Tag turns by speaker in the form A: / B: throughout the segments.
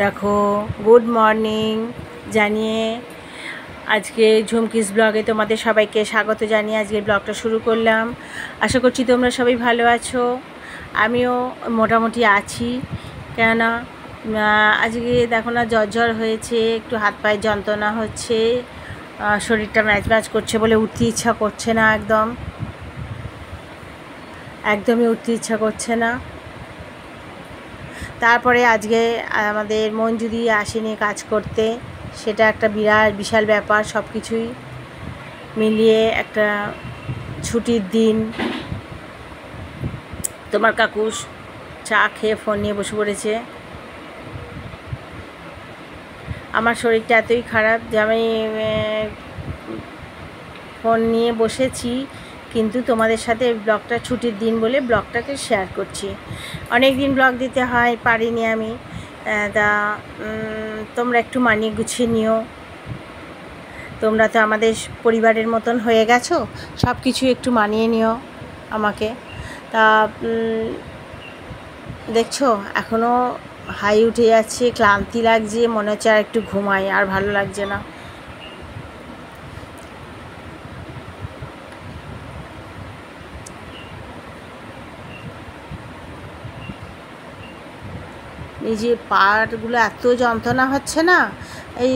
A: দেখো good morning জানিয়ে আজকে ঝুমকিস ব্লগে তোমাদের সবাইকে স্বাগত জানিয়ে আজকের ব্লগটা শুরু করলাম। আশা করছি তোমরা সবাই ভালো আছো, আমিও মোটামুটি আছি। কেননা আজকে দেখো না জ্বর হয়েছে, একটু হাত পায়ে যন্ত্রণা হচ্ছে, শরীরটা ম্যাচ ম্যাচ করছে বলে উঠতে ইচ্ছা করছে না, একদমই উঠতে ইচ্ছা করছে না। তারপরে আজকে আমাদের মঞ্জুদি আসেনি কাজ করতে, সেটা একটা বিশাল ব্যাপার। সব কিছুই মিলিয়ে একটা ছুটির দিন। তোমার কাকু চা খেয়ে ফোন নিয়ে বসে পড়েছে। আমার শরীরটা এতই খারাপ যে আমি ফোন নিয়ে বসেছি, কিন্তু তোমাদের সাথে ব্লগটা ছুটির দিন বলে ব্লগটাকে শেয়ার করছি। অনেক দিন ব্লগ দিতে হয়, পারিনি আমি। তা তোমরা একটু মানিয়ে গুছিয়ে নিও। তোমরা তো আমাদের পরিবারের মতন হয়ে গেছো, সব কিছু একটু মানিয়ে নিও আমাকে। তা দেখছো এখনও হাই উঠে যাচ্ছে, ক্লান্তি লাগছে, মনে হচ্ছে আর একটু ঘুমাই, আর ভালো লাগছে না। নিজে পাগুলো এত যন্ত্রণা হচ্ছে না, এই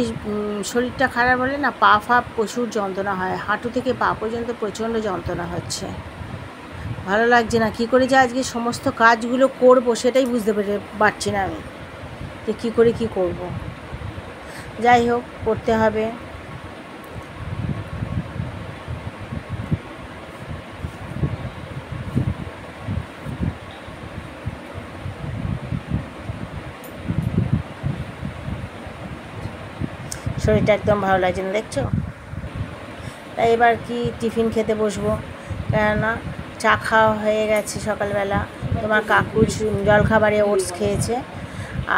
A: শরীরটা খারাপ হলে না পা প্রচুর যন্ত্রণা হয়, হাঁটু থেকে পা পর্যন্ত প্রচণ্ড যন্ত্রণা হচ্ছে, ভালো লাগছে না। কী করে যে আজকে সমস্ত কাজগুলো করব সেটাই বুঝতে পারছি না আমি, যে কী করে কী করব। যাই হোক, করতে হবে। শরীরটা একদম ভালো লাগছে না, দেখছো। তাই এবার কি টিফিন খেতে বসবো, কেননা চা খাওয়া হয়ে গেছে সকালবেলা। তোমার কাকু জলখাবারে ওটস খেয়েছে,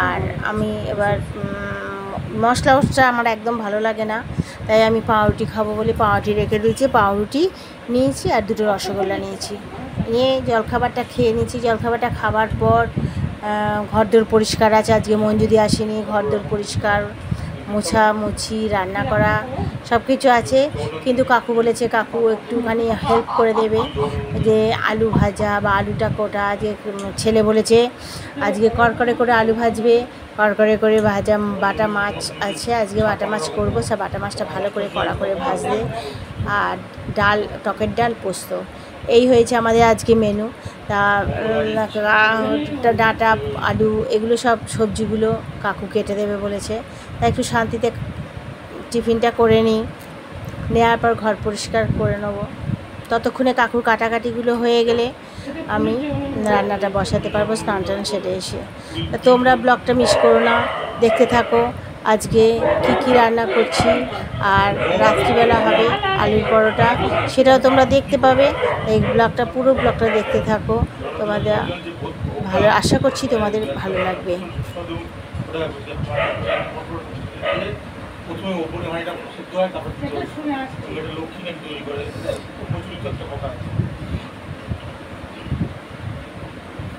A: আর আমি এবার মশলা ওটসটা আমার একদম ভালো লাগে না, তাই আমি পাউরুটি খাবো বলে পাউরুটি রেখে দিয়েছি। পাউরুটি নিয়েছি আর দুটো রসগোল্লা নিয়েছি, নিয়ে জলখাবারটা খেয়ে নিয়েছি। জলখাবারটা খাবার পর ঘরদোর পরিষ্কার আছে, আজকে মঞ্জুদি আসেনি, ঘরদোর পরিষ্কার, মোছামুছি, রান্না করা সব কিছু আছে। কিন্তু কাকু বলেছে কাকু একটুখানি হেল্প করে দেবে, যে আলু ভাজা বা আলুটা কোটা, যে ছেলে বলেছে আজকে করকরে করে আলু ভাজবে, করকরে করে ভাজা বাটা মাছ আছে, আজকে বাটা মাছ করবো, সব বাটা মাছটা ভালো করে কড়া করে ভাজবে, আর ডাল, টকের ডাল, পোস্ত, এই হয়েছে আমাদের আজকে মেনু। তা ডাঁটা, আলু, এগুলো সব সবজিগুলো কাকু কেটে দেবে বলেছে, তাই একটু শান্তিতে টিফিনটা করে নিই, নেওয়ার পর ঘর পরিষ্কার করে নেবো। ততক্ষণে কাকুর কাটাকাটিগুলো হয়ে গেলে আমি রান্নাটা বসাতে পারবো, স্নান টান সেরে এসে। তোমরা ব্লগটা মিস করো না, দেখতে থাকো আজকে কি রান্না করছি। আর রাত্রিবেলা হবে আলুর পরোটা, সেটাও তোমরা দেখতে পাবে। এই ব্লগটা, পুরো ব্লগটা দেখতে থাকো, তোমাদের ভালো, আশা করছি তোমাদের ভালো লাগবে।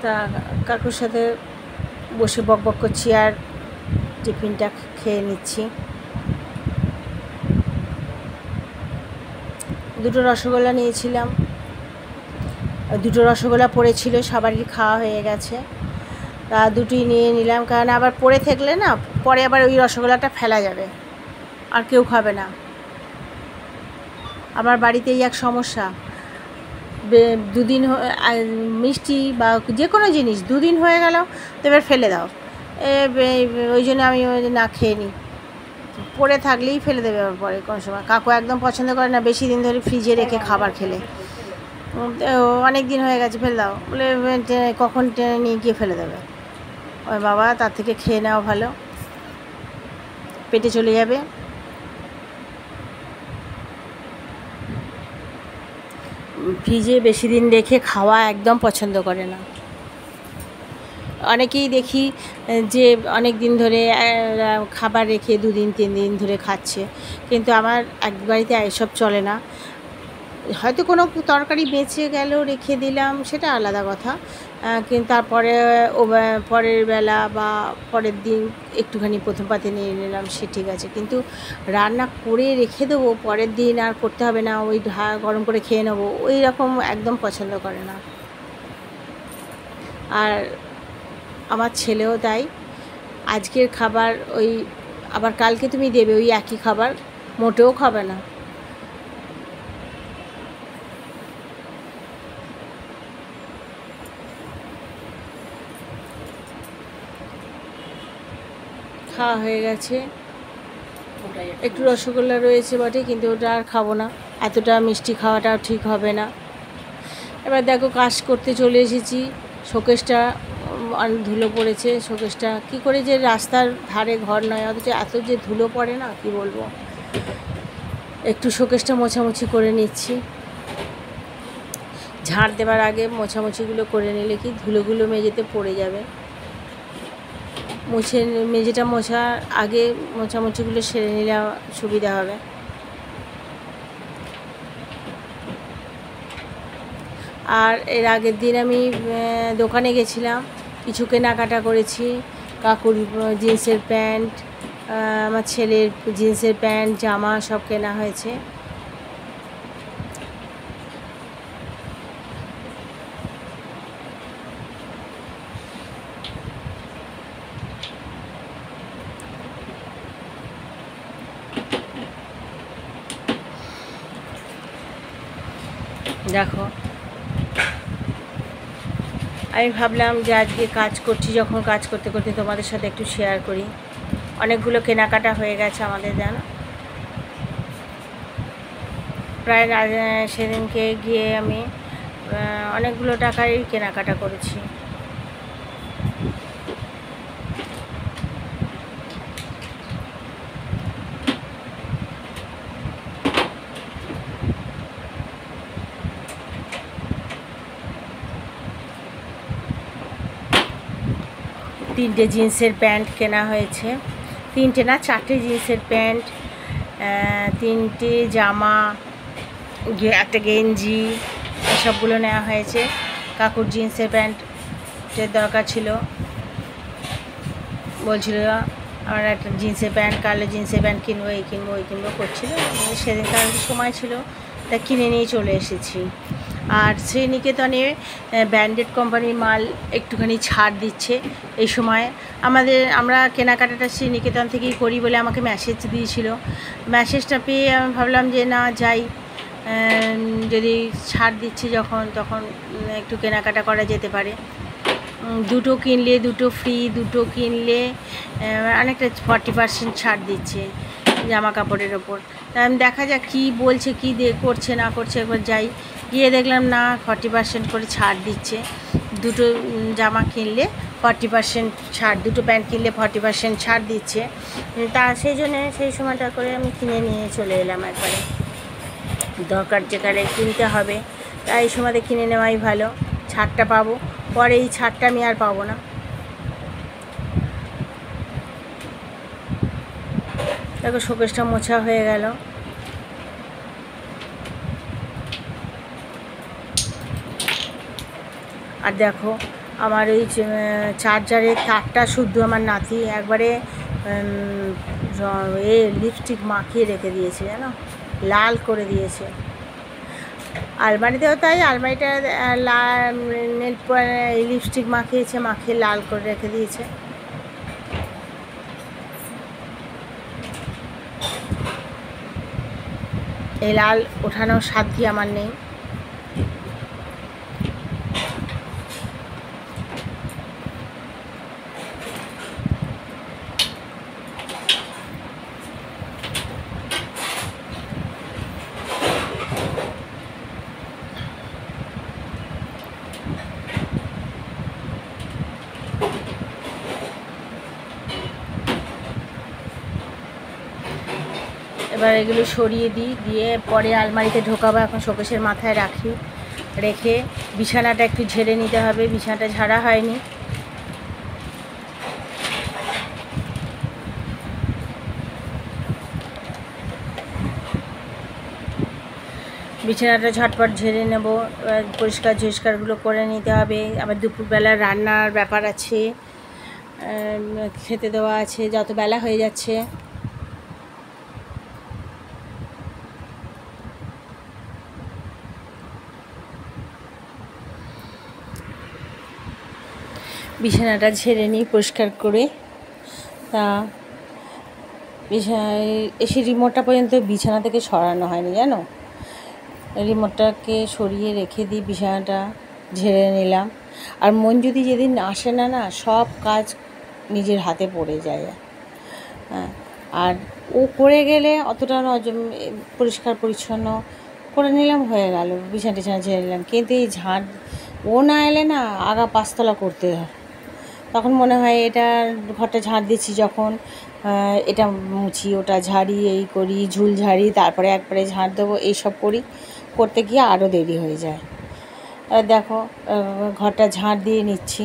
A: তা কাকুর সাথে বসে বকবক করছি আর টিফিনটা খেয়ে নিচ্ছি। দুটো রসগোল্লা নিয়েছিলাম, দুটো রসগোল্লা পড়েছিল, সবারই খাওয়া হয়ে গেছে, তা দুটোই নিয়ে নিলাম। কারণ আবার পড়ে থাকলে না, পরে আবার ওই রসগোল্লাটা ফেলা যাবে, আর কেউ খাবে না। আমার বাড়িতে এই এক সমস্যা, দুদিন মিষ্টি বা যে কোনো জিনিস দুদিন হয়ে গেল তো এবার ফেলে দাও, ওই জন্য আমি না খেয়ে নিই, পড়ে থাকলেই ফেলে দেবে আবার পরে কোনো সময়। কাকু একদম পছন্দ করে না বেশি দিন ধরে ফ্রিজে রেখে খাবার খেলে, অনেক দিন হয়ে গেছে ফেলে দাও বলে, কখন টেনে নিয়ে গিয়ে ফেলে দেবে। ওই বাবা, তার থেকে খেয়ে নেওয়া ভালো, পেটে চলে যাবে। ফ্রিজে বেশি দিন রেখে খাওয়া একদম পছন্দ করে না। অনেকেই দেখি যে অনেক দিন ধরে খাবার রেখে 2 দিন 3 দিন ধরে খাচ্ছে, কিন্তু আমার এক বাড়িতে এসব চলে না। হয়তো কোনো তরকারি বেঁচে গেল রেখে দিলাম, সেটা আলাদা কথা, কিন্তু তারপরে পরের বেলা বা পরের দিন একটুখানি প্রথম পাতে নিয়ে নিলাম, সে ঠিক আছে। কিন্তু রান্না করে রেখে দেবো, পরের দিন আর করতে হবে না, ওই গরম করে খেয়ে নেবো, ওই রকম একদম পছন্দ করে না। আর আমার ছেলেও তাই। আজকের খাবার ওই আবার কালকে তুমি দেবে ওই একই খাবার, মোটেও খাবে না। খাওয়া হয়ে গেছে, একটু রসগোল্লা রয়েছে বটে, কিন্তু ওটা আর খাবো না, এতটা মিষ্টি খাওয়াটাও ঠিক হবে না। এবার দেখো কাজ করতে চলে এসেছি, শোকেসটা ধুলো পড়েছে, শোকেসটা কী করে যে রাস্তার ধারে ঘর নয়, অথচ এত যে ধুলো পড়ে না কি বলবো। একটু শোকেসটা মোছামুছি করে নিচ্ছি, ঝাড় দেওয়ার আগে মোছামুছিগুলো করে নিলে কি ধুলোগুলো মেঝেতে পড়ে যাবে। মেঝেটা মোছার আগে মোছামুছিগুলো সেরে নিলে সুবিধা হবে। আর এর আগের দিন আমি দোকানে গেছিলাম, কিছু কেনাকাটা করেছি। কাকুর জিন্সের প্যান্ট, আমার ছেলের জিন্সের প্যান্ট, জামা সব কেনা হয়েছে। দেখো আমি ভাবলাম যে আজকে কাজ করছি যখন, কাজ করতে করতে তোমাদের সাথে একটু শেয়ার করি। অনেকগুলো কেনাকাটা হয়ে গেছে আমাদের, জানো, প্রায় সেদিনকে গিয়ে আমি অনেকগুলো টাকারই কেনাকাটা করেছি। তিনটে জিন্সের প্যান্ট কেনা হয়েছে, তিনটে না চারটে জিন্সের প্যান্ট, তিনটে জামা, একটা গেঞ্জি, এসবগুলো নেওয়া হয়েছে। কাকুর জিন্সের প্যান্টের দরকার ছিল, বলছিল আমার একটা জিন্সের প্যান্ট, কালো জিন্সের প্যান্ট কিনবো, এই কিনবো ওই কিনবো করছিল। সেদিন কারণ সময় ছিল, তা কিনে নিয়ে চলে এসেছি। আর শ্রীনিকেতনে ব্র্যান্ডেড কোম্পানির মাল একটুখানি ছাড় দিচ্ছে এই সময়। আমরা কেনাকাটাটা শ্রীনিকেতন থেকেই করি বলে আমাকে মেসেজ দিয়েছিল। মেসেজটা পেয়ে আমি ভাবলাম যে না যাই, যদি ছাড় দিচ্ছে যখন, তখন একটু কেনাকাটা করা যেতে পারে। দুটো কিনলে দুটো ফ্রি, দুটো কিনলে অনেকটা 40% ছাড় দিচ্ছে জামা কাপড়ের ওপর। তা আমি দেখা যাক কী বলছে, কী করছে না করছে, একবার যাই। গিয়ে দেখলাম না 40% করে ছাড় দিচ্ছে, দুটো জামা কিনলে 40% ছাড়, দুটো প্যান্ট কিনলে 40% ছাড় দিচ্ছে। তা সেই জন্যে সেই সময়টা করে আমি কিনে নিয়ে চলে এলাম একবারে। দরকার যেখানে কিনতে হবে, তাই এই সময়তে কিনে নেওয়াই ভালো, ছাড়টা পাবো। পরে এই ছাড়টা আমি আর পাবো না। দেখো শোকেসটা মোছা হয়ে গেল। আর দেখো আমার ওই চার্জারের তারটা শুদ্ধ আমার নাতি একবারে লিপস্টিক মাখিয়ে রেখে দিয়েছে, জানো, লাল করে দিয়েছে। আলমারিতেও তাই, আলমারিটা লিপস্টিক মাখিয়েছে, মাখিয়ে লাল করে রেখে দিয়েছে। এই লাল ওঠানোর সাধ্য আমার নেই। এবার এগুলো সরিয়ে দিই, দিয়ে পরে আলমারিতে ঢোকাবো। এখন শোকেসের মাথায় রেখে বিছানাটা একটু ঝেড়ে নিতে হবে, বিছানাটা ঝাড়া হয়নি। বিছানাটা ঝটপট ঝেড়ে নেব, পরিষ্কার ঝরিষ্কারগুলো করে নিতে হবে। আবার দুপুরবেলা রান্নার ব্যাপার আছে, খেতে দেওয়া আছে, যত বেলা হয়ে যাচ্ছে। বিছানাটা ঝেড়ে নিই পরিষ্কার করে। তা এসে রিমোটটা পর্যন্ত বিছানা থেকে সরানো হয়নি জানো, রিমোটটাকে সরিয়ে রেখে দিই, বিছানাটা ঝেড়ে নিলাম। আর মন যদি যেদিন আসে না, সব কাজ নিজের হাতে পড়ে যায়। হ্যাঁ, আর ও করে গেলে অতটা পরিষ্কার পরিচ্ছন্ন করে নিলাম, হয়ে গেল, বিছানা টিছানা ঝেড়ে নিলাম। কিন্তু এই ও না এলে না, আগা পাঁচতলা করতে হয়। তখন মনে হয় এটা ঘরটা ঝাড় দিচ্ছি যখন, এটা মুছি, ওটা ঝাড়ি, এই করি, ঝুল ঝাড়ি, তারপরে একবারে ঝাড় দেবো, এইসব করতে গিয়ে আরও দেরি হয়ে যায়। দেখো ঘরটা ঝাড় দিয়ে নিচ্ছি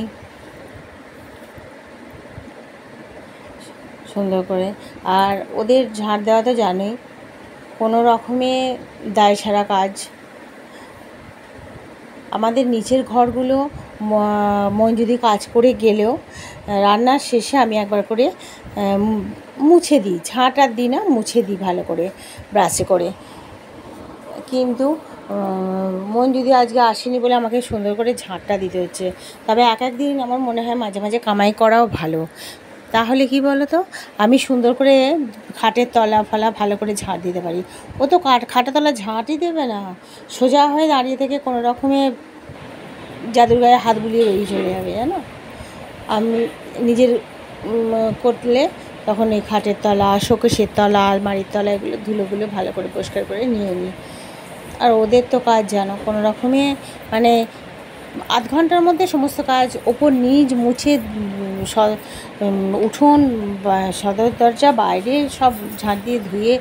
A: সুন্দর করে। আর ওদের ঝাড় দেওয়া তো জানোই, কোনো রকমে দায় সারা কাজ। আমাদের নিচের ঘরগুলো মন যদি কাজ করে গেলেও রান্নার শেষে আমি একবার করে মুছে দিই, ঝাঁট আর দিই না, মুছে দিই ভালো করে ব্রাশে করে। কিন্তু মন যদি আজকে আসেনি বলে আমাকে সুন্দর করে ঝাঁটটা দিতে হচ্ছে। তবে এক দিন আমার মনে হয় মাঝে মাঝে কামাই করাও ভালো। তাহলে কি বলো তো, আমি সুন্দর করে খাটের তলা ফলা ভালো করে ঝাঁট দিতে পারি। ও তো খাটের তলা ঝাঁটই দেবে না, সোজা হয়ে দাঁড়িয়ে থেকে কোনো রকমে জাদুর গায়ে হাত বুলিয়ে বেরিয়ে চলে যাবে জানো। আমি নিজের করলে তখন এই খাটের তলা, শোকেসের তলা, আলমারির তলা, এগুলো ধুলোগুলো ভালো করে পরিষ্কার করে নিয়ে নিই। আর ওদের তো কাজ জানো, কোনো রকমে মানে আধ ঘন্টার মধ্যে সমস্ত কাজ ওপর নিচ মুছে, উঠোন, সদর দরজা, বাইরে সব ঝাঁট দিয়ে ধুয়ে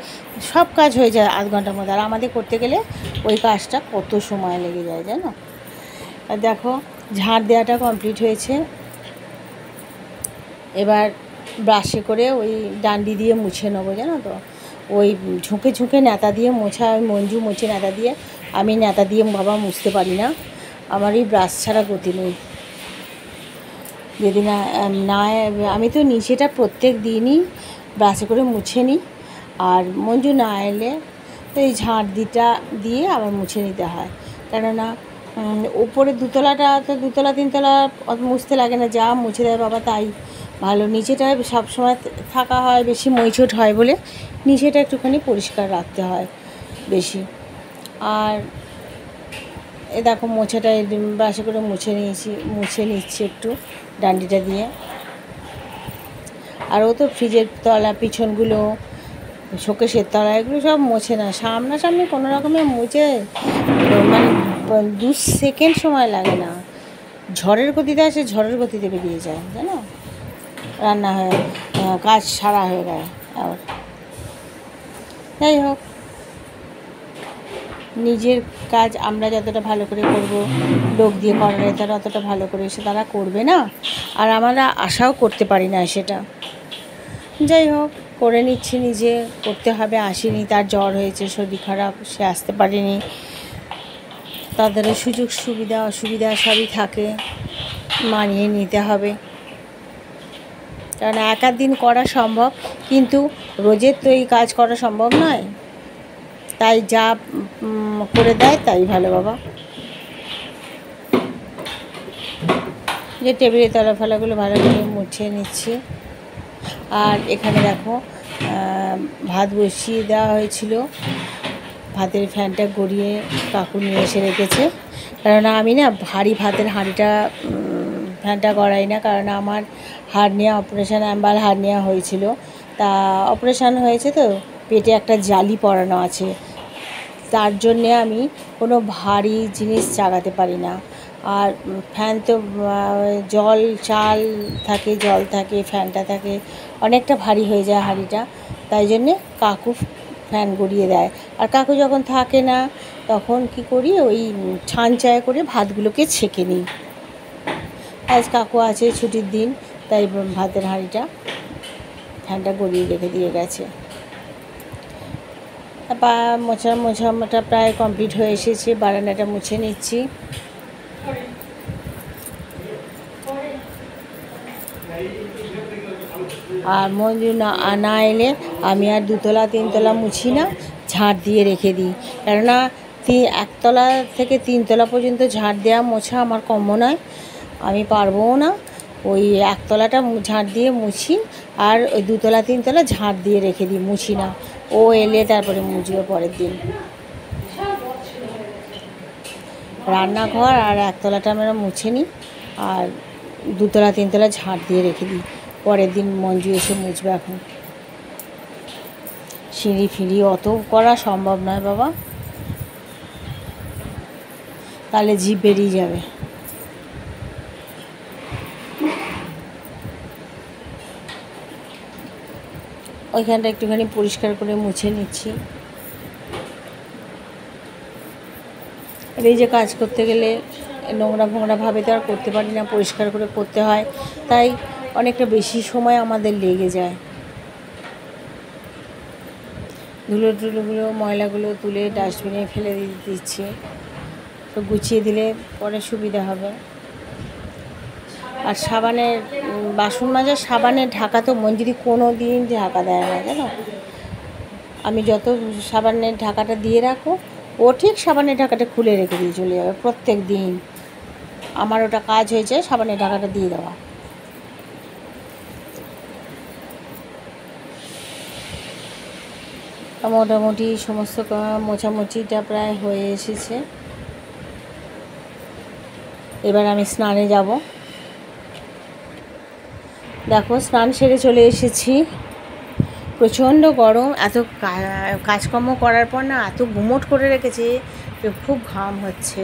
A: সব কাজ হয়ে যায় আধ ঘন্টার মধ্যে। আর আমাদের করতে গেলে ওই কাজটা কত সময় লেগে যায় জানো। আর দেখো ঝাঁট দেওয়াটা কমপ্লিট হয়েছে। এবার ব্রাশে করে ওই ডান্ডি দিয়ে মুছে নেবো জানো তো। ওই ঝুঁকে ঝুঁকে ন্যাতা দিয়ে মোছা, ওই মঞ্জু মুছে ন্যাতা দিয়ে, আমি ন্যাতা দিয়ে বাবা মুছতে পারি না, আমার এই ব্রাশ ছাড়া গতি নেই। যদি না আমি তো নিচেটা প্রত্যেক দিনই ব্রাশে করে মুছে নিই। আর মঞ্জু না এলে তো এই ঝাঁট দিয়ে আবার মুছে নিতে হয়। কেননা উপরে দুতলাটা তো, দুতলা তিনতলা অত মুছতে লাগে না, যা মুছে দেয় বাবা তাই ভালো। নিচেটায় সবসময় থাকা হয়, বেশি মইচট হয় বলে নিচেটা একটুখানি পরিষ্কার রাখতে হয় বেশি। আর এ দেখো মোছাটা ব্রাশে করে মুছে নিচ্ছি একটু ডান্ডিটা দিয়ে। আর ও তো ফ্রিজের তলা, পিছনগুলো, শোকেসের তলা, এগুলো সব মোছে না, সামনাসামনি কোনো রকমে মুছে, মানে 2 সেকেন্ড সময় লাগে না। ঝড়ের গতিতে আসে, ঝড়ের গতিতে বেরিয়ে যায় জানো, রান্না হয়, কাজ সারা হয়ে যায়। আর যাই হোক, নিজের কাজ আমরা যতটা ভালো করে করব, লোক দিয়ে করালে তারা অতটা ভালো করে তারা করবে না, আর আমরা আশাও করতে পারি না সেটা। যাই হোক, করে নিচ্ছি, নিজে করতে হবে। আসেনি, তার জ্বর হয়েছে, শরীর খারাপ, সে আসতে পারেনি। তাদেরও সুযোগ সুবিধা অসুবিধা সবই থাকে, মানিয়ে নিতে হবে। কারণ এক দিন করা সম্ভব, কিন্তু রোজের তো এই কাজ করা সম্ভব নয়। তাই যা করে দেয় তাই ভালো বাবা। যে টেবিলের তলা ফলাগুলো ভালো করে মুছে নিচ্ছি। আর এখানে দেখো ভাত বসিয়ে দেওয়া হয়েছিল, ভাতের ফ্যানটা গড়িয়ে কাকু নিয়ে এসে রেখেছে। কারণ আমি না ভারী ভাতের হাঁড়িটা ফ্যানটা গড়াই না, কারণ আমার হার্নিয়া অপারেশান, অ্যাম্বাল হার্নিয়া হয়েছিল। তা অপারেশান হয়েছে তো, পেটে একটা জালি পড়ানো আছে, তার জন্যে আমি কোনো ভারী জিনিস চাগাতে পারি না। আর ফ্যান তো জল থাকে, ফ্যানটা থাকে, অনেকটা ভারী হয়ে যায় হাঁড়িটা। তাই জন্যে কাকু ফ্যান গড়িয়ে দেয়। আর কাকু যখন থাকে না তখন কি করি, ওই ছানচায় করে ভাতগুলোকে ছেঁকে নিই। আজ কাকু আছে, ছুটির দিন, তাই ভাতের হাঁড়িটা ফ্যানটা গড়িয়ে রেখে দিয়ে গেছে। পা মোছাটা প্রায় কমপ্লিট হয়ে এসেছে, বারান্দাটা মুছে নিচ্ছি। আর মঞ্জু না এলে আমি আর 2তলা 3তলা মুছি না, ঝাঁট দিয়ে রেখে দিই। কেননা 1তলা থেকে 3তলা পর্যন্ত ঝাঁট দেওয়া মোছা আমার কম্য নয়, আমি পারবও না। ওই 1তলাটা ঝাঁট দিয়ে মুছি, আর ওই 2তলা 3তলা ঝাঁট দিয়ে রেখে দিই, মুছি না। ও এলে তারপরে মুছবে পরের দিন। রান্নাঘর আর 1তলাটা আমরা মুছে নিই, আর 2তলা 3তলা ঝাঁট দিয়ে রেখে দিই, পরের দিন মঞ্জু এসে মুছবে। এখন সিঁড়ি ফিঁড়ি অত করা সম্ভব নয় বাবা, তাহলে জিভ বেরিয়ে যাবে। ওইখানটা একটুখানি পরিষ্কার করে মুছে নিচ্ছি। এই যে কাজ করতে গেলে নোংরা ভাবে তো আর করতে পারি না, পরিষ্কার করে করতে হয়, তাই অনেকটা বেশি সময় আমাদের লেগে যায়। ধুলোগুলো ময়লাগুলো তুলে ডাস্টবিনে ফেলে দিচ্ছি, তো গুছিয়ে দিলে পরে সুবিধা হবে। আর সাবানের বাসন মাজার সাবানের ঢাকা তো মঞ্জুরি কোনো দিন ঢাকা দেয় না, জানো। আমি যত সাবানের ঢাকাটা দিয়ে রাখো, ও ঠিক সাবানের ঢাকাটা খুলে রেখে দিয়ে চলে যাবে প্রত্যেক দিন। আমার ওটা কাজ হয়েছে, সাবানের ঢাকাটা দিয়ে দেওয়া। মোটামুটি সমস্ত মোছামুছিটা প্রায় হয়ে এসেছে। এবার আমি স্নানে যাব। দেখো স্নান সেরে চলে এসেছি। প্রচণ্ড গরম, এত কাজকর্ম করার পর না এত গুমোট করে রেখেছে, খুব ঘাম হচ্ছে।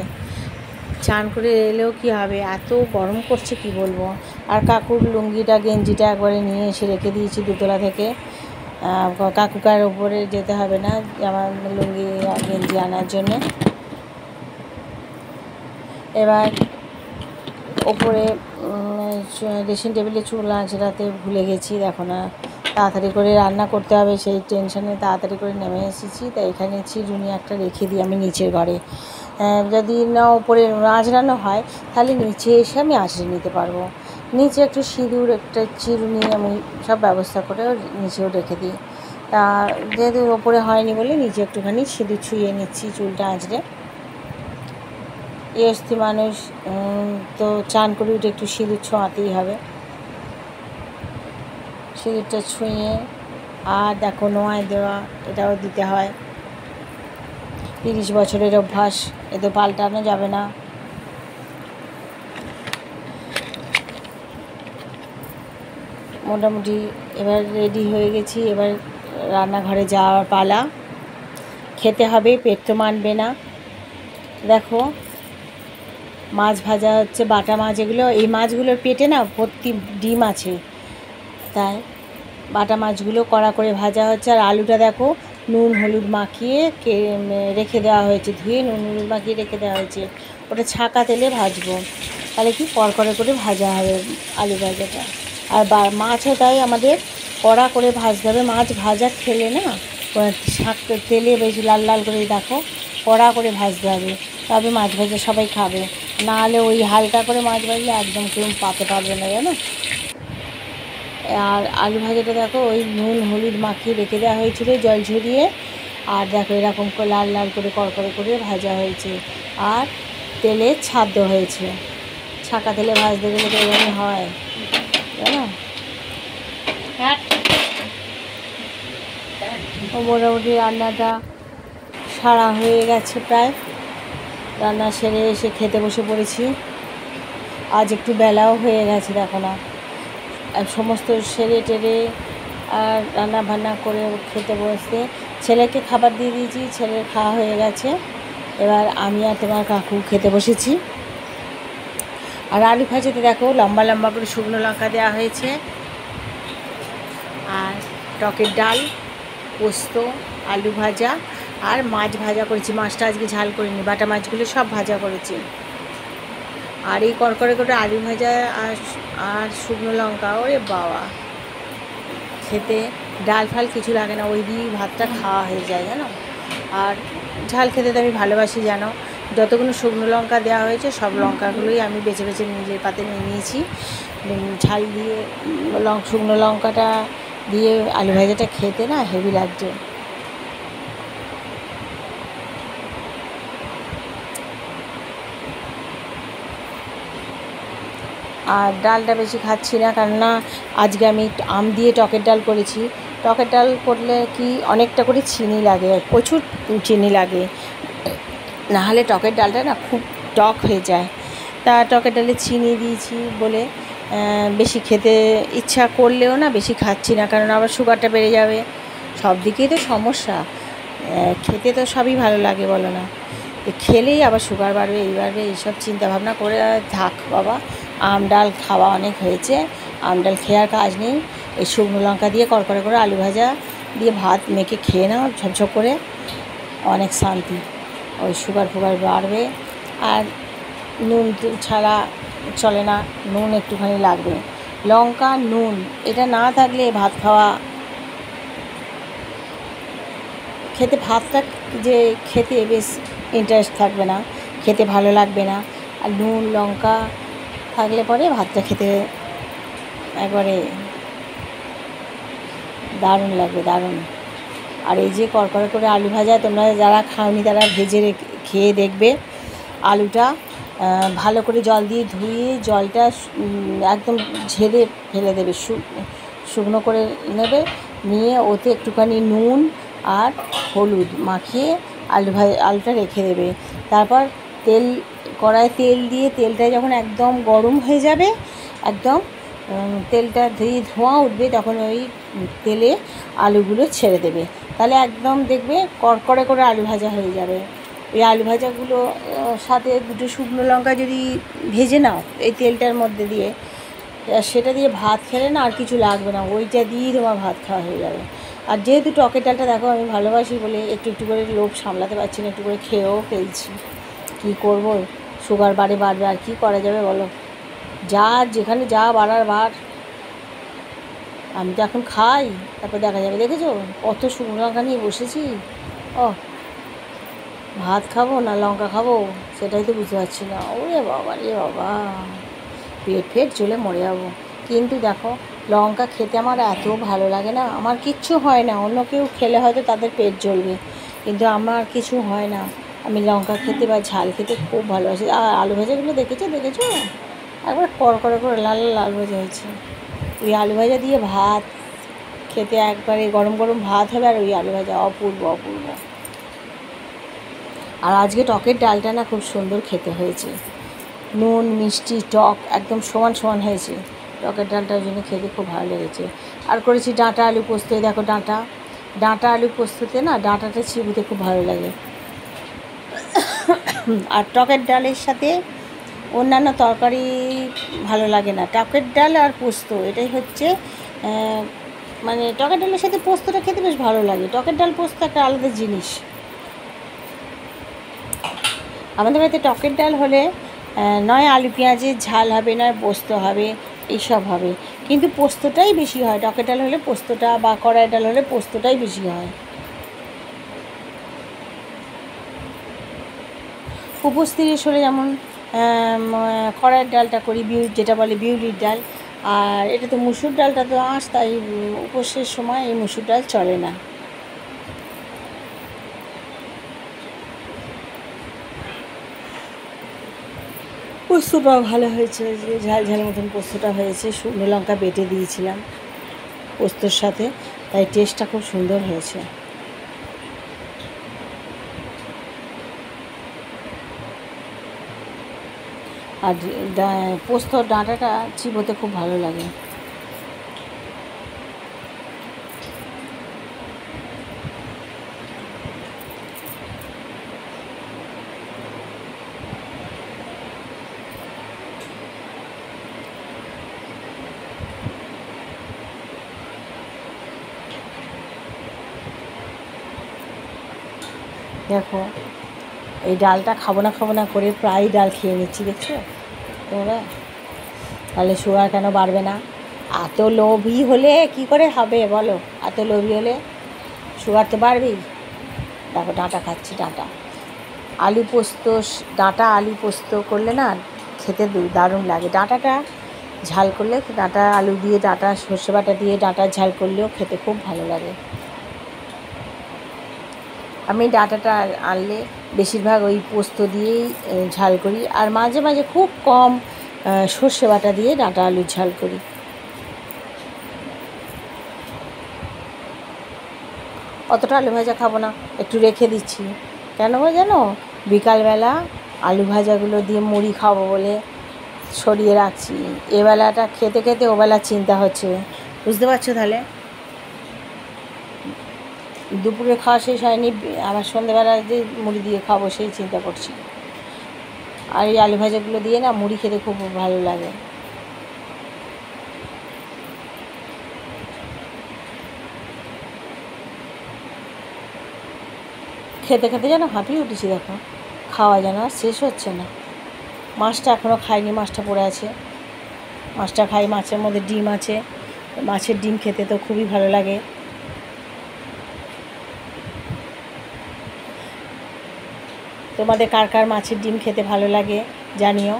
A: চান করে এলেও কি হবে, এত গরম করছে কি বলবো। আর কাকুর লুঙ্গিটা গেঞ্জিটা একবারে নিয়ে এসে রেখে দিয়েছি 2তলা থেকে। কাকুকার ওপরে যেতে হবে না আমার লুঙ্গি আর গেঞ্জি আনার জন্যে। এবার ওপরে ড্রেসিং টেবিলে চুল আঁচড়াতে ভুলে গেছি, দেখো না। তাড়াতাড়ি করে রান্না করতে হবে সেই টেনশনে তাড়াতাড়ি করে নেমে এসেছি, তাই এখানে চিরুনি একটা রেখে দিই আমি নিচের ঘরে। যদি না ওপরে আঁচড়ানো হয় তাহলে নিচে এসে আমি আঁচড়ে নিতে পারবো। নিচে একটু সিঁদুর একটা চিরুনি আমি সব ব্যবস্থা করে নিচেও রেখে দিই। তা যেহেতু ওপরে হয়নি বলে নিচে একটুখানি সিঁদুর ছুঁয়ে নিচ্ছি চুলটা আঁচড়ে। গৃহস্থী মানুষ তো চান করে উঠে একটু সিঁদুর ছোঁয়াতেই হবে। সিঁদুরটা ছুঁয়ে আর দেখো নোয়ায় দেওয়া, এটাও দিতে হয়। 30 বছরের অভ্যাস, এ তো পাল্টানো যাবে না। মোটামুটি এবার রেডি হয়ে গেছি, এবার রান্নাঘরে যাওয়ার পালা। খেতে হবে, পেট তো মানবে না। দেখো মাছ ভাজা হচ্ছে, বাটা মাছ এগুলো। এই মাছগুলোর পেটে না ভর্তি ডিম আছে, তাই বাটা মাছগুলো কড়া করে ভাজা হচ্ছে। আর আলুটা দেখো নুন হলুদ মাখিয়ে রেখে দেওয়া হয়েছে, ধুয়ে নুন হলুদ মাখিয়ে রেখে দেওয়া হয়েছে। ওটা ছাঁকা তেলে ভাজবো, তাহলে কি কড়কড়ে করে ভাজা হবে আলু ভাজাটা। আর মাছও তাই আমাদের কড়া করে ভাজতে হবে। মাছ ভাজা খেলে না শাক তেলে বেশি লাল লাল করে দেখো কড়া করে ভাজতে হবে, তবে মাছ ভাজা সবাই খাবে। না হলে ওই হালকা করে মাছ ভাজলে একদম কেউ পাতে পারবে না, জানো। আর আলু ভাজাটা দেখো ওই নুন হলুদ মাখিয়ে রেখে দেওয়া হয়েছিল জল ঝরিয়ে। আর দেখো এরকম করে লাল লাল করে কড়কড়ে করে ভাজা হয়েছে, আর তেলে ছাদ্য হয়েছে। ছাঁকা তেলে ভাজতে গেলে তো এরকম হয়, জানো। মোটামুটি রান্নাটা সারা হয়ে গেছে প্রায়। রান্না সেরে এসে খেতে বসে পড়েছি। আজ একটু বেলাও হয়ে গেছে, দেখো না। সমস্ত সেরে টেরে আর রান্না বান্না করে খেতে বসতে ছেলেকে খাবার দিয়ে দিয়েছি, ছেলের খাওয়া হয়ে গেছে। এবার আমি আর তোমার কাকু খেতে বসেছি। আর আলু ভাজাতে দেখো লম্বা লম্বা করে শুকনো লঙ্কা দেওয়া হয়েছে, আর টকের ডাল, পোস্ত, আলু ভাজা আর মাছ ভাজা করেছি। মাছটা আজকে ঝাল করিনি, বাটা মাছগুলো সব ভাজা করেছি। আর এই কড়কড়ে করে আলু ভাজা আর শুকনো লঙ্কা, ওরে বাবা, খেতে ডাল ফাল কিছু লাগে না, ওই দিয়েই ভাতটা খাওয়া হয়ে যায়, জানো। আর ঝাল খেতে তো আমি ভালোবাসি জানো। যতগুলো শুকনো লঙ্কা দেওয়া হয়েছে সব লঙ্কাগুলোই আমি বেছে বেছে নিজের পাতে নিয়ে নিয়েছি। ঝাল দিয়ে শুকনো লঙ্কাটা দিয়ে আলু ভাজাটা খেতে না হেভি লাগছে। আর ডালটা বেশি খাচ্ছি না, কেননা আজকে আমি আম দিয়ে টকের ডাল করেছি। টকের ডাল করলে কি অনেকটা করে চিনি লাগে, প্রচুর চিনি লাগে, নাহলে টকের ডালটা না খুব টক হয়ে যায়। তা টকের ডালে চিনি দিয়েছি বলে বেশি খেতে ইচ্ছা করলেও না বেশি খাচ্ছি না, কারণ আবার সুগারটা বেড়ে যাবে। সব দিকেই তো সমস্যা, খেতে তো সবই ভালো লাগে বলো না, খেলেই আবার সুগার বাড়বে, এই বাড়বে, এইসব চিন্তাভাবনা করে থাক বাবা। আম ডাল খাওয়া অনেক হয়েছে, আম ডাল খেয়ে আর কাজ নেই। এই শুকনো লঙ্কা দিয়ে কড়কড়ে করে আলু ভাজা দিয়ে ভাত মেখে খেয়ে নাও ঝপঝপ করে, অনেক শান্তি। ওই সুগার ফুগার বাড়বে। আর নুন ছাড়া চলে না, নুন একটুখানি লাগবে, লঙ্কা নুন এটা না থাকলে ভাত খাওয়া, খেতে ভাতটা যে খেতে বেশ ইন্টারেস্ট থাকবে না, খেতে ভালো লাগবে না। আর নুন লঙ্কা থাকলে পরে ভাতটা খেতে একবারে দারুণ লাগবে, দারুণ। আর এই যে কড়কড়ে করে আলু ভাজা, তোমরা যারা খাওনি তারা ভেজে খেয়ে দেখবে। আলুটা ভালো করে জল দিয়ে ধুয়ে জলটা একদম ঝেড়ে ফেলে দেবে, শুকনো করে নেবে, নিয়ে ওতে একটুখানি নুন আর হলুদ মাখিয়ে আলুটা রেখে দেবে। তারপর কড়ায় তেল দিয়ে তেলটা যখন একদম গরম হয়ে যাবে, একদম তেলটা দিয়ে ধোঁয়া উঠবে, তখন ওই তেলে আলুগুলো ছেড়ে দেবে। তাহলে একদম দেখবে কড়কড়ে করে আলু ভাজা হয়ে যাবে। ওই আলু ভাজাগুলো সাথে দুটো শুকনো লঙ্কা যদি ভেজে নাও এই তেলটার মধ্যে দিয়ে, সেটা দিয়ে ভাত খেলে না আর কিছু লাগবে না, ওইটা দিয়েই তোমার ভাত খাওয়া হয়ে যাবে। আর যেহেতু টকের ডালটা দেখো আমি ভালোবাসি বলে একটু একটু করে লোভ সামলাতে পারছি না, একটু করে খেয়েও ফেলছি। কী করবো, সুগার বাড়বে, আর কি করা যাবে বলো। যা যেখানে যা বাড়ার বার, আমি তো এখন খাই, তারপর দেখা যাবে। দেখেছো কত শুকনো লঙ্কা নিয়ে বসেছি, ও ভাত খাবো না লঙ্কা খাবো সেটাই তো বুঝতে পারছি না। ওরে বাবা রে বাবা, পেট চলে মরে যাবো। কিন্তু দেখো লঙ্কা খেতে আমার এত ভালো লাগে না, আমার কিচ্ছু হয় না। অন্য কেউ খেলে হয়তো তাদের পেট জ্বলবে, কিন্তু আমার কিছু হয় না। আমি লঙ্কা খেতে বা ঝাল খেতে খুব ভালোবাসি। আর আলু ভাজাগুলো দেখেছো একবার কড়কড়ে করে লাল লাল ভাজা হয়েছে। ওই আলু ভাজা দিয়ে ভাত খেতে একবারে গরম গরম ভাত হবে, আর ওই আলু ভাজা অপূর্ব অপূর্ব। আর আজকে টকের ডালটা না খুব সুন্দর খেতে হয়েছে, নুন মিষ্টি টক একদম সমান সমান হয়েছে। টকের ডালটার জন্য খেতে খুব ভালো লেগেছে। আর করেছি ডাঁটা আলু পোস্ত। দেখো ডাঁটা আলু পোস্ততে না ডাঁটাটা চিবিতে খুব ভালো লাগে। আর টকের ডালের সাথে অন্যান্য তরকারি ভালো লাগে না, টকের ডাল আর পোস্ত এটাই হচ্ছে মানে টকের ডালের সাথে পোস্তটা খেতে বেশ ভালো লাগে। টকের ডাল পোস্ত একটা আলাদা জিনিস। আমাদের বাড়িতে টকের ডাল হলে নয় আলু পেঁয়াজের ঝাল হবে, নয় পোস্ত হবে, এইসব হবে, কিন্তু পোস্তটাই বেশি হয়। টকের ডাল হলে পোস্তটা, বা কড়াই ডাল হলে পোস্তটাই বেশি হয়। উপোস হলে যেমন কড়াইয়ের ডালটা করি, যেটা বলে বিউলির ডাল। আর এটা তো মুসুর ডালটা তো তাই উপোসের সময় এই মুসুর ডাল চলে না। পোস্তটাও ভালো হয়েছে, যে ঝাল ঝাল মতন পোস্তটা হয়েছে, শুকনো লঙ্কা বেটে দিয়েছিলাম পোস্তর সাথে, তাই টেস্টটা খুব সুন্দর হয়েছে। আর পোস্তর ডাঁটাটা চিবোতে খুব ভালো লাগে। দেখো এই ডালটা খাবো না করে প্রায় ডাল খেয়ে নিচ্ছি, দেখছো তোমরা। তাহলে সুগার কেন বাড়বে না? এত লোভী হলে কি করে হবে বলো? এত লোভী হলে সুগার তো বাড়বেই। দেখো ডাঁটা খাচ্ছি, ডাঁটা আলু পোস্ত, ডাঁটা আলু পোস্ত করলে না খেতে দারুণ লাগে। ডাঁটাটা ঝাল করলে, ডাঁটা আলু দিয়ে, ডাঁটা সর্ষে বাটা দিয়ে ডাঁটার ঝাল করলেও খেতে খুব ভালো লাগে। আমি ডাঁটাটা আনলে বেশিরভাগ ওই পোস্ত দিয়েই ঝাল করি, আর মাঝে মাঝে খুব কম সর্ষে বাটা দিয়ে ডাঁটা আলুর ঝাল করি। অতটা আলু ভাজা খাবো না, একটু রেখে দিচ্ছি। কেন জানো, বিকালবেলা আলু ভাজাগুলো দিয়ে মুড়ি খাবো বলে সরিয়ে রাখছি। এবেলাটা খেতে খেতে ওবেলা চিন্তা হচ্ছে, বুঝতে পারছো? তাহলে দুপুরে খাওয়া শেষ হয়নি, আবার সন্ধ্যেবেলা যে মুড়ি দিয়ে খাবো সেই চিন্তা করছি। আর এই আলু ভাজাগুলো দিয়ে না মুড়ি খেতে খুব ভালো লাগে। খেতে খেতে যেন হাঁপিয়ে উঠেছি, দেখো খাওয়া যেন আর শেষ হচ্ছে না। মাছটা এখনও খাইনি, মাছটা পড়ে আছে, মাছটা খাই। মাছের মধ্যে ডিম আছে, মাছের ডিম খেতে তো খুবই ভালো লাগে। তোমাদের কার কার মাছের ডিম খেতে ভালো লাগে জানিও।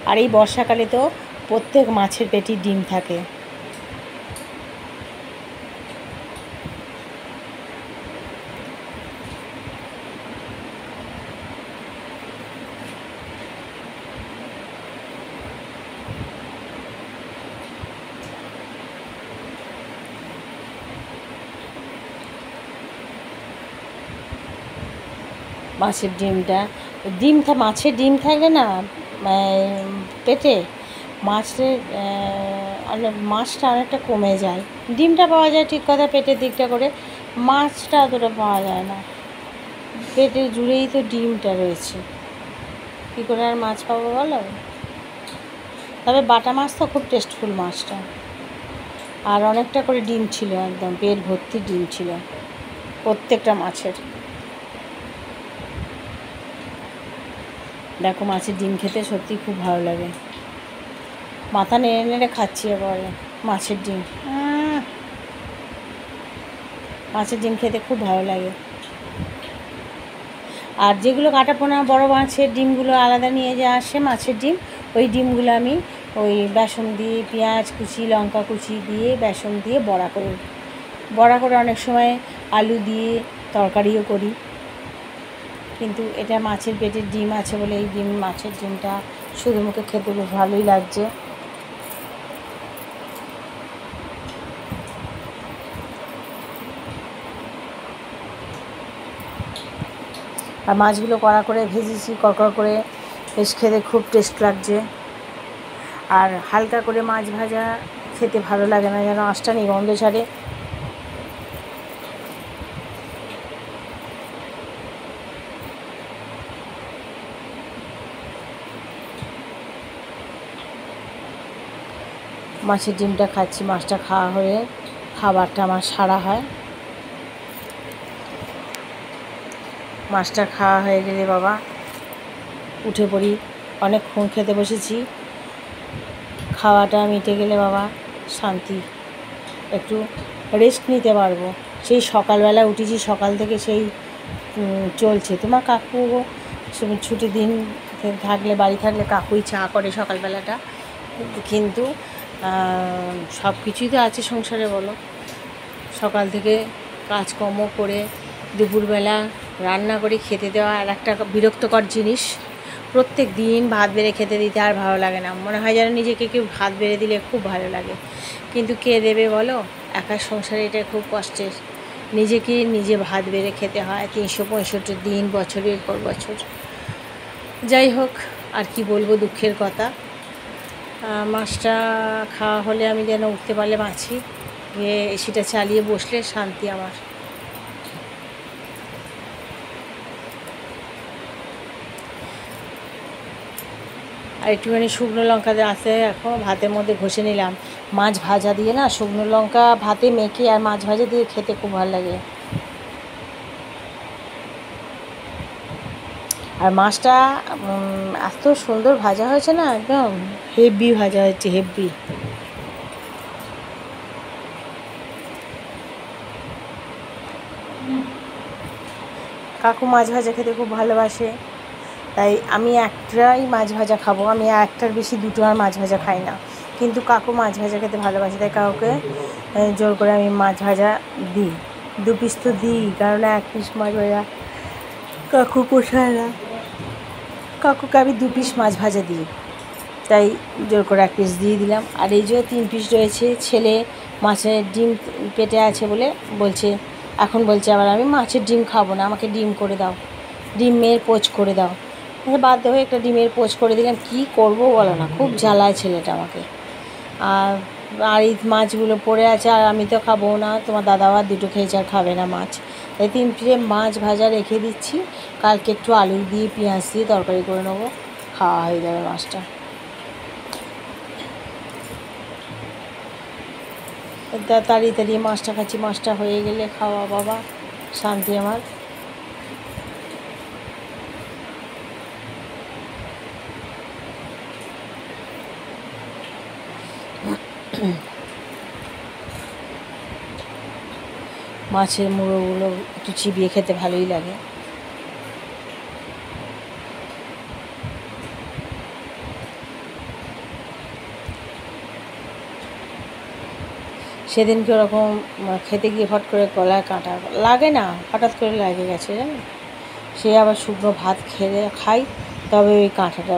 A: আর এই বর্ষাকালে তো প্রত্যেক মাছের পেটেই ডিম থাকে। মাছের ডিমটা মাছের ডিম থাকলে না পেটে মাছটা অনেকটা কমে যায়। ডিমটা পাওয়া যায় ঠিক কথা, পেটের দিকটা করে, মাছটা অতটা পাওয়া যায় না। পেটে জুড়েই তো ডিমটা রয়েছে, কী করে আর মাছ পাবো বলো? তবে বাটা মাছ তো খুব টেস্টফুল মাছটা, আর অনেকটা করে ডিম ছিল, একদম পেট ভর্তি ডিম ছিল প্রত্যেকটা মাছের। দেখো মাছের ডিম খেতে সত্যি খুব ভালো লাগে। মাথা নেড়ে নেড়ে খাচ্ছি এবারে মাছের ডিম। মাছের ডিম খেতে খুব ভালো লাগে। আর যেগুলো কাটাপোনা বড় মাছের ডিমগুলো আলাদা নিয়ে যে আসে মাছের ডিম, ওই ডিমগুলো আমি ওই বেসন দিয়ে, পেঁয়াজ কুচি, লঙ্কা কুচি দিয়ে, বেসন দিয়ে বড়া করে অনেক সময় আলু দিয়ে তরকারিও করি। কিন্তু এটা মাছের পেটের ডিম আছে বলে এই মাছের ডিমটা শুধু মুখে খেতে বেশ ভালোই লাগছে। আর মাছগুলো কড়া করে ভেজেছি, কড়কড় করে, বেশ খেতে খুব টেস্ট লাগছে। আর হালকা করে মাছ ভাজা খেতে ভালো লাগে না, যেন আঁশটানি গন্ধ ছাড়ে। মাছের ডিমটা খাচ্ছি, মাছটা খাওয়া হয়ে খাবারটা আমার সারা হয়। মাছটা খাওয়া হয়ে গেলে বাবা উঠে পড়ি, অনেকক্ষণ খেতে বসেছি, খাওয়াটা মিটে গেলে বাবা শান্তি, একটু রেস্ট নিতে পারবো। সেই সকালবেলা উঠেছি, সকাল থেকে সেই চলছে। তোমার কাকু ছুটির দিন থাকলে, বাড়ি থাকলে কাকুই চা করে সকালবেলাটা, কিন্তু সব কিছুই তো আছে সংসারে বলো। সকাল থেকে কাজকর্ম করে দুপুরবেলা রান্না করে খেতে দেওয়া আর একটা বিরক্তকর জিনিস। প্রত্যেক দিন ভাত বেড়ে খেতে দিতে আর ভালো লাগে না, মনে হয় যেন নিজেকে কেউ ভাত বেড়ে দিলে খুব ভালো লাগে, কিন্তু কে দেবে বলো? একার সংসারে এটা খুব কষ্টের, নিজেকে নিজে ভাত বেড়ে খেতে হয় 365 দিন, বছরের পর বছর। যাই হোক, আর কি বলবো, দুঃখের কথা। মাছটা খাওয়া হলে আমি যেন উঠতে পারলে বাঁচি, গিয়ে এসিটা চালিয়ে বসলে শান্তি আমার। আর একটুখানি শুকনো লঙ্কা আছে এখন ভাতের মধ্যে ঘষে নিলাম। মাছ ভাজা দিয়ে না শুকনো লঙ্কা ভাতে মেখে আর মাছ ভাজা দিয়ে খেতে খুব ভালো লাগে। আর মাছটা এত সুন্দর ভাজা হয়েছে না, একদম হেভি ভাজা হয়েছে, হেভি। কাকু মাছ ভাজা খেতে খুব ভালোবাসে, তাই আমি একটাই মাছ ভাজা খাবো। আমি একটার বেশি দুটো আর মাছ ভাজা খাই না, কিন্তু কাকু মাছ ভাজা খেতে ভালোবাসে, তাই কাকুকে জোর করে আমি মাছ ভাজা দিই। 2 পিস তো দিই, কারণ 1 পিস মাছ ভাজা কাকু পোষায় না। কাকুকে আমি 2 পিস মাছ ভাজা দিই, তাই জোর করে 1 পিস দিয়ে দিলাম। আর এই যে 3 পিস রয়েছে, ছেলে মাছের ডিম পেটে আছে বলে বলছে, এখন বলছে আবার আমি মাছের ডিম খাবো না, আমাকে ডিম করে দাও, ডিমের পোচ করে দাও। বাধ্য হয়ে একটা ডিমের পোচ করে দিলাম। কি করব বলো না, খুব জ্বালায় ছেলেটা আমাকে। আর এই মাছগুলো পড়ে আছে, আর আমি তো খাবো না, তোমার দাদাও আর 2টো খেয়েছে, আর খাবে না মাছ। এই 3 ট্রে মাছ ভাজা রেখে দিচ্ছি, কালকে একটু আলু দিয়ে পেঁয়াজ দিয়ে তরকারি করে নেবো, খাওয়া হয়ে যাবে মাছটা। তাড়াতাড়ি মাছটা খাচ্ছি, মাছটা হয়ে গেলে খাওয়া বাবা শান্তি আমার। মাছের মুড়োগুলো একটু চিবিয়ে খেতে ভালোই লাগে। সেদিনকে ওরকম খেতে গিয়ে ফট করে গলায় কাঁটা লাগে না, হঠাৎ করে লাগে গেছে জানো। সে আবার শুকনো ভাত খাই, তবে ওই কাঁটাটা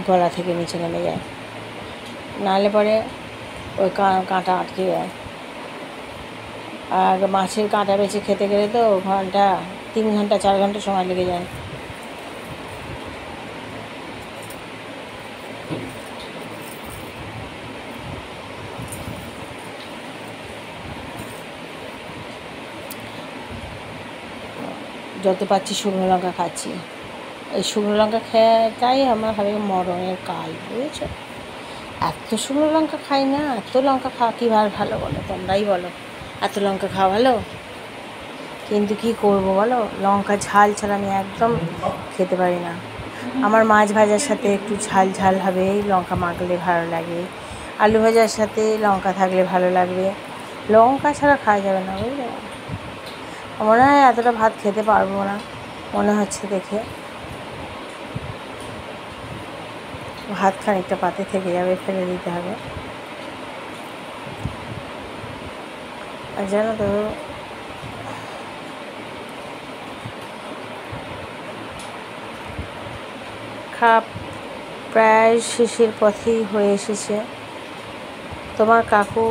A: গলা থেকে নিচে নেমে যায়, নাহলে পরে ওই কাঁটা আটকে যায়। আর মাছের কাঁটা বেছে খেতে গেলে তো 3 ঘন্টা 4 ঘন্টা সময় লেগে যায়। যত পাচ্ছি শুকনো লঙ্কা খাচ্ছি। এই শুকনো লঙ্কা খাওয়াটাই আমার হবে মরণের কাল, বুঝেছো। এত শুকনো লঙ্কা খাই না, এত লঙ্কা খাওয়া কী ভালো বলো, তোমরাই বলো, এত লঙ্কা খাওয়া ভালো? কিন্তু কি করব বলো, লঙ্কা ঝাল ছাড়া আমি একদম খেতে পারি না। আমার মাছ ভাজার সাথে একটু ঝাল ঝাল হবে, লঙ্কা মাখলে ভালো লাগে, আলু ভাজার সাথে লঙ্কা থাকলে ভালো লাগবে, লঙ্কা ছাড়া খাওয়া যাবে না, বুঝলে। মনে হয় এতটা ভাত খেতে পারবো না মনে হচ্ছে দেখে। ভাত খানিকটা পাতে থেকে যাবে, ফেলে দিতে হবে। আর জানো তো, প্রায় শেষের পথেই হয়ে এসেছে। তোমার কাকু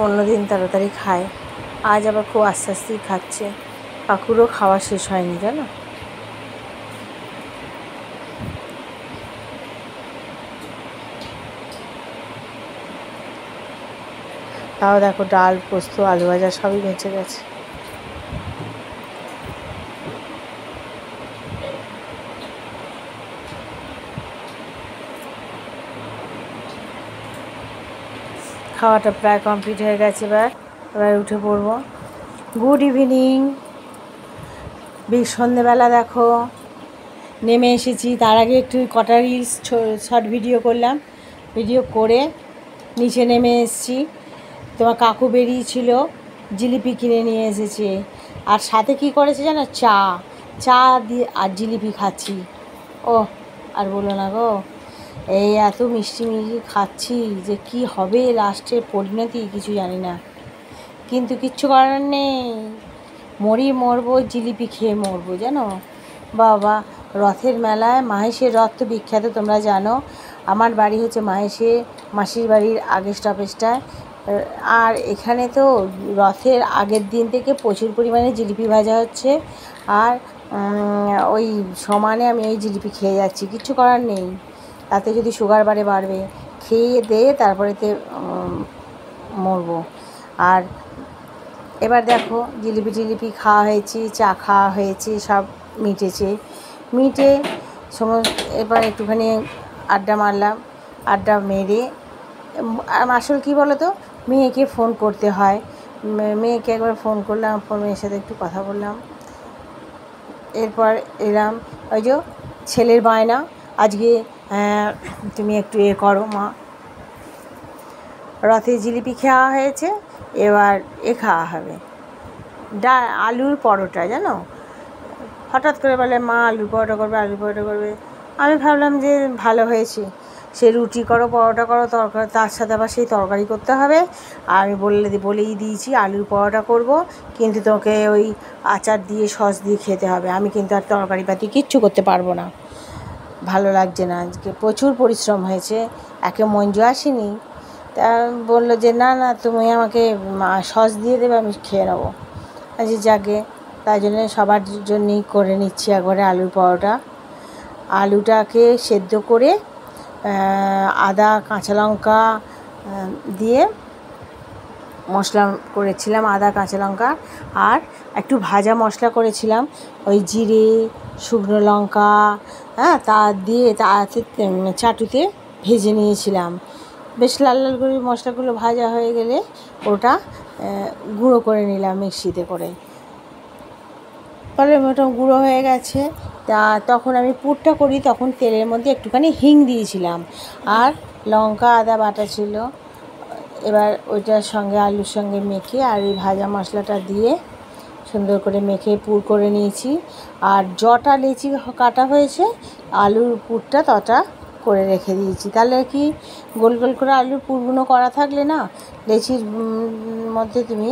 A: অন্যদিন তাড়াতাড়ি খায়, আজ আবার খুব আস্তে আস্তেই খাচ্ছে। কাকুরও খাওয়া শেষ হয়নি জানো। তাও দেখো ডাল পোস্ত আলু ভাজা সবই বেঁচে গেছে। খাওয়াটা প্রায় কমপ্লিট হয়ে গেছে, এবার উঠে পড়বো। Good evening. সন্ধেবেলা দেখো নেমে এসেছি, তার আগে একটু কটা রিলস শর্ট ভিডিও করলাম, ভিডিও করে নিচে নেমে এসেছি। তোমার কাকু বেরিয়েছিল, জিলিপি কিনে নিয়ে এসেছে, আর সাথে কি করেছে জানো, চা দিয়ে আর জিলিপি খাচ্ছি। ও আর বলো না গো, এই এত মিষ্টি খাচ্ছি যে কি হবে লাস্টের পরিণতি কিছু জানি না, কিন্তু কিচ্ছু করার নেই, মরবো, জিলিপি খেয়ে মরবো জানো। বাবা, রথের মেলায় মাহেশের রথ তো বিখ্যাত, তোমরা জানো। আমার বাড়ি হচ্ছে মাহেশে, মাসির বাড়ির আগের স্টপেজটায়। আর এখানে তো রথের আগের দিন থেকে প্রচুর পরিমাণে জিলিপি ভাজা হচ্ছে, আর ওই সমানে আমি ওই জিলিপি খেয়ে যাচ্ছি, কিচ্ছু করার নেই। তাতে যদি সুগার বাড়বে, খেয়ে দিয়ে তারপরেতে মরবো। আর এবার দেখো জিলিপি খাওয়া হয়েছে, চা খাওয়া হয়েছে, সব মিটে এবার একটুখানি আড্ডা মারলাম। আড্ডা মেরে আসল কী বলো তো, মেয়েকে ফোন করতে হয়, মেয়েকে একবার ফোন করলাম, মেয়ের সাথে একটু কথা বললাম, এরপর এলাম। ওই যে ছেলের বায়না, আজকে তুমি একটু করো মা, রথে জিলিপি খাওয়া হয়েছে, এবার খাওয়া হবে আলুর পরোটা জানো। হঠাৎ করে বলে মা আলুর পরোটা করবে, আলুর পরোটা করবে। আমি ভাবলাম যে ভালো হয়েছে, সে রুটি করো, পরোটা করো, তরকারি তার সাথে আবার সেই তরকারি করতে হবে। আর আমি বলেই দিয়েছি আলুর পরোটা করব, কিন্তু তোকে ওই আচার দিয়ে সস দিয়ে খেতে হবে। আমি কিন্তু আর তরকারি পাতি কিচ্ছু করতে পারবো না, ভালো লাগছে না, আজকে প্রচুর পরিশ্রম হয়েছে, একে মঞ্জু আসেনি। তা বললো যে না না তুমি আমাকে সস দিয়ে দেবে, আমি খেয়ে নেবো। আচ্ছা যাকে, তাই জন্য সবার জন্যই করে নিচ্ছি একবারে আলুর পরোটা। আলুটাকে সেদ্ধ করে আদা কাঁচা লঙ্কা দিয়ে মশলা করেছিলাম, আদা কাঁচা লঙ্কা আর একটু ভাজা মশলা করেছিলাম, ওই জিরে শুকনো লঙ্কা, হ্যাঁ, তা দিয়ে তাতে চাটুতে ভেজে নিয়েছিলাম। বেশ লাল লাল করে মশলাগুলো ভাজা হয়ে গেলে ওটা গুঁড়ো করে নিলাম মিক্সিতে করে। পরে ওটা গুঁড়ো হয়ে গেছে, তা তখন আমি পুরটা করি, তখন তেলের মধ্যে একটুখানি হিং দিয়েছিলাম আর লঙ্কা আদা বাটা ছিল। এবার ওইটার সঙ্গে আলুর সঙ্গে মেখে আর এই ভাজা মশলাটা দিয়ে সুন্দর করে মেখে পুর করে নিয়েছি। আর যটা লেচি কাটা হয়েছে আলুর পুরটা তটা করে রেখে দিয়েছি। তাহলে কি গোল গোল করে আলুর পুরগুলো করা থাকলে না, লেচির মধ্যে তুমি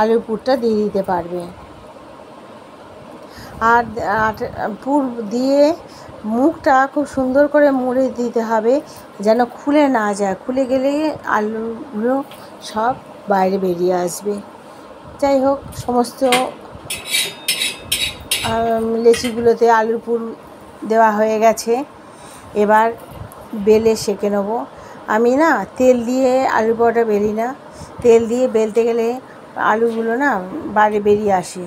A: আলুর পুরটা দিয়ে দিতে পারবে। আর পুর দিয়ে মুখটা খুব সুন্দর করে মুড়ে দিতে হবে, যেন খুলে না যায়, খুলে গেলে আলুগুলো সব বাইরে বেরিয়ে আসবে। যাই হোক, সমস্ত লেচিগুলোতে আলুর পুর দেওয়া হয়ে গেছে। এবার বেলে সেঁকে নেবো। আমি না তেল দিয়ে আলুর পরোটা বেলি না, তেল দিয়ে বেলতে গেলে আলুগুলো না বাইরে বেরিয়ে আসে,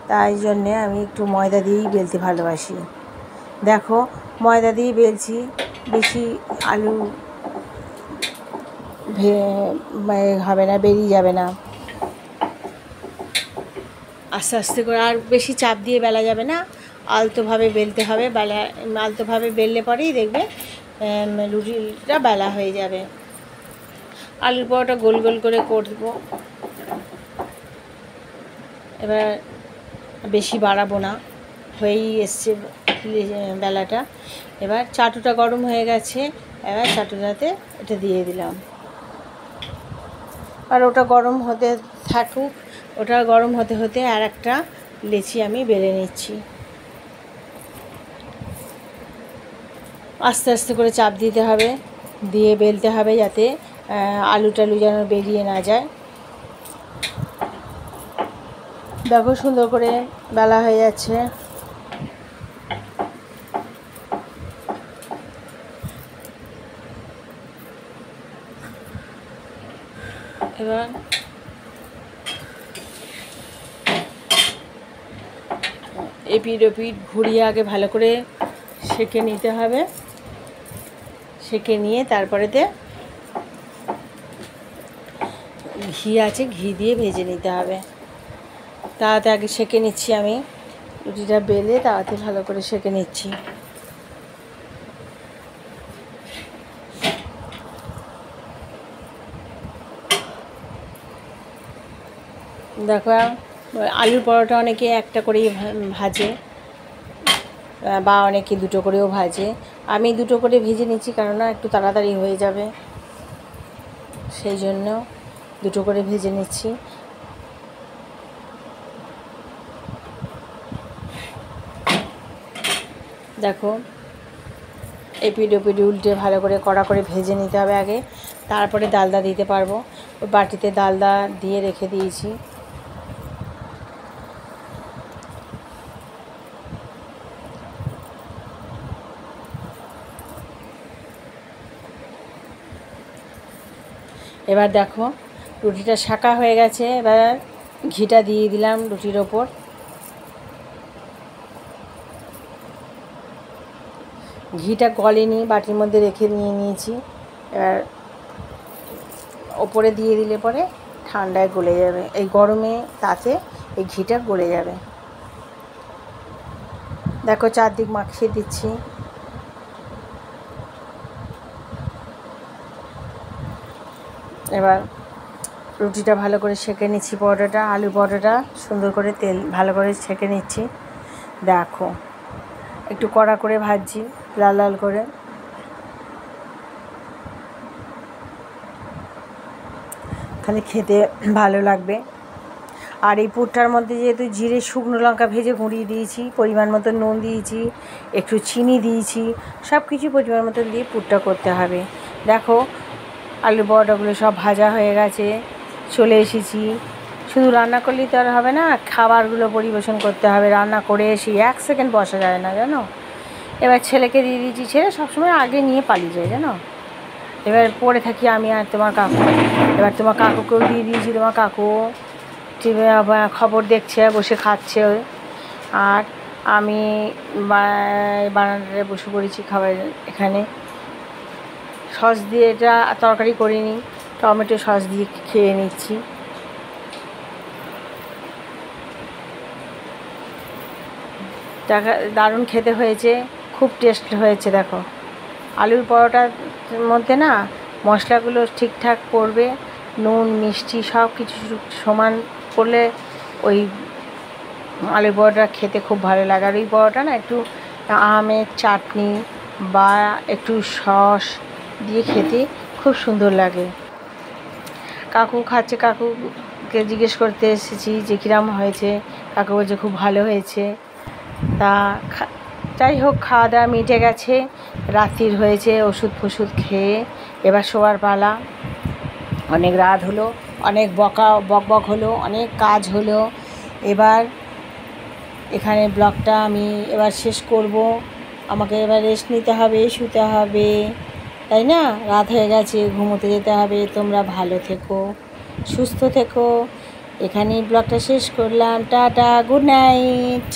A: তাই জন্যে আমি একটু ময়দা দিয়েই বেলতে ভালোবাসি। দেখো ময়দা দিয়ে বেলছি, বেশি আলু হবে না, বেরিয়ে যাবে না। আস্তে আস্তে করে, আর বেশি চাপ দিয়ে বেলা যাবে না, আলতোভাবে বেলতে হবে। আলতোভাবে বেললে পরেই দেখবে রুটিটা বেলা হয়ে যাবে। আলুর পরোটা গোল গোল করে করব। এবার বেশি বাড়াবো না, হয়েই এসছে বেলাটা। এবার চাটুটা গরম হয়ে গেছে, এবার চাটুটাতে এটা দিয়ে দিলাম। আর ওটা গরম হতে থাকুক, ওটা গরম হতে হতে আর একটা লেচি আমি বেলে নিচ্ছি। আস্তে আস্তে করে চাপ দিতে হবে, দিয়ে বেলতে হবে, যাতে আলু টালু যেন বেরিয়ে না যায়। দেখো সুন্দর করে বেলা হয়ে যাচ্ছে। এবার এপিট ওপিট ঘুরিয়ে আগে ভালো করে সেঁকে নিতে হবে। সেঁকে নিয়ে তারপরেতে ঘি আছে, ঘি দিয়ে ভেজে নিতে হবে। তাতে আগে সেঁকে নিচ্ছি আমি, রুটিটা বেলে তাতে ভালো করে সেঁকে নিচ্ছি। দেখো আলুর পরোটা অনেকে একটা করেই ভাজে, বা অনেকে দুটো করেও ভাজে। আমি দুটো করে ভেজে নিচ্ছি, কেননা একটু তাড়াতাড়ি হয়ে যাবে, সেই জন্য দুটো করে ভেজে নিচ্ছি। দেখো এপিট ওপিট উল্টে ভালো করে কড়া করে ভেজে নিতে হবে আগে, তারপরে ডালদা দিতে পারবো। ওই বাটিতে ডালদা দিয়ে রেখে দিয়েছি। এবার দেখো রুটিটা শাঁকা হয়ে গেছে, এবার ঘিটা দিয়ে দিলাম রুটির ওপর। ঘিটা গলেনি, বাটির মধ্যে রেখে নিয়েছি। এবার ওপরে দিয়ে দিলে পরে ঠান্ডায় গলে যাবে, এই গরমে তাতে এই ঘিটা গলে যাবে। দেখো চারদিক মাখিয়ে দিচ্ছি। এবার রুটিটা ভালো করে সেঁকে নিচ্ছি, পরোটাটা, আলু পরোটাটা সুন্দর করে তেল ভালো করে সেঁকে নিচ্ছি। দেখো একটু কড়া করে ভাজছি, লাল লাল করে। তাহলে খেতে ভালো লাগবে। আর এই পুরটার মধ্যে যেহেতু জিরে শুকনো লঙ্কা ভেজে গুঁড়িয়ে দিয়েছি, পরিমাণ মতো নুন দিয়েছি, একটু চিনি দিয়েছি, সব কিছু পরিমাণ মতন দিয়ে পুরটা করতে হবে। দেখো আলু বড়াগুলো সব ভাজা হয়ে গেছে, চলে এসেছি। শুধু রান্না করলেই তো আর হবে না, খাবারগুলো পরিবেশন করতে হবে। রান্না করে এসে 1 সেকেন্ড বসা যায় না জানো। এবার ছেলেকে দিয়ে দিয়েছি, ছেলে সবসময় আগে নিয়ে পালিয়ে যায় জানো। এবার পড়ে থাকি আমি আর তোমার কাকু। এবার তোমার কাকুকেও দিয়ে দিয়েছি, তোমার কাকু টিভি খবর দেখছে, বসে খাচ্ছে। আর আমি বারান্দায় বসে পড়েছি খাবার এখানে। সস দিয়ে এটা তরকারি করিনি, টমেটো সস দিয়ে খেয়ে নিচ্ছি। দারুণ খেতে হয়েছে, খুব টেস্ট হয়েছে। দেখো আলুর পরোটার মধ্যে না মশলাগুলো ঠিকঠাক পড়বে, নুন মিষ্টি সব কিছু সমান করলে ওই আলুর পরোটা খেতে খুব ভালো লাগে। আর ওই পরোটা না একটু আমের চাটনি বা একটু সস দিয়ে খেতে খুব সুন্দর লাগে। কাকু খাচ্ছে, কাকুকে জিজ্ঞেস করতে এসেছি যে কীরকম হয়েছে। কাকু বলছে খুব ভালো হয়েছে। তা যাই হোক, খাওয়া দাওয়া মিটে গেছে, রাত্রির হয়েছে, ওষুধ ফষুধ খেয়ে এবার শোয়ার পালা। অনেক রাত হলো, অনেক বক হলো, অনেক কাজ হলো। এবার এখানে ব্লগটা আমি এবার শেষ করব। আমাকে এবার রেস্ট নিতে হবে, শুতে হবে, তাই না? রাত হয়ে গেছে, ঘুমোতে যেতে হবে। তোমরা ভালো থেকো, সুস্থ থেকো। এখানেই ব্লগটা শেষ করলাম। Tata, good night.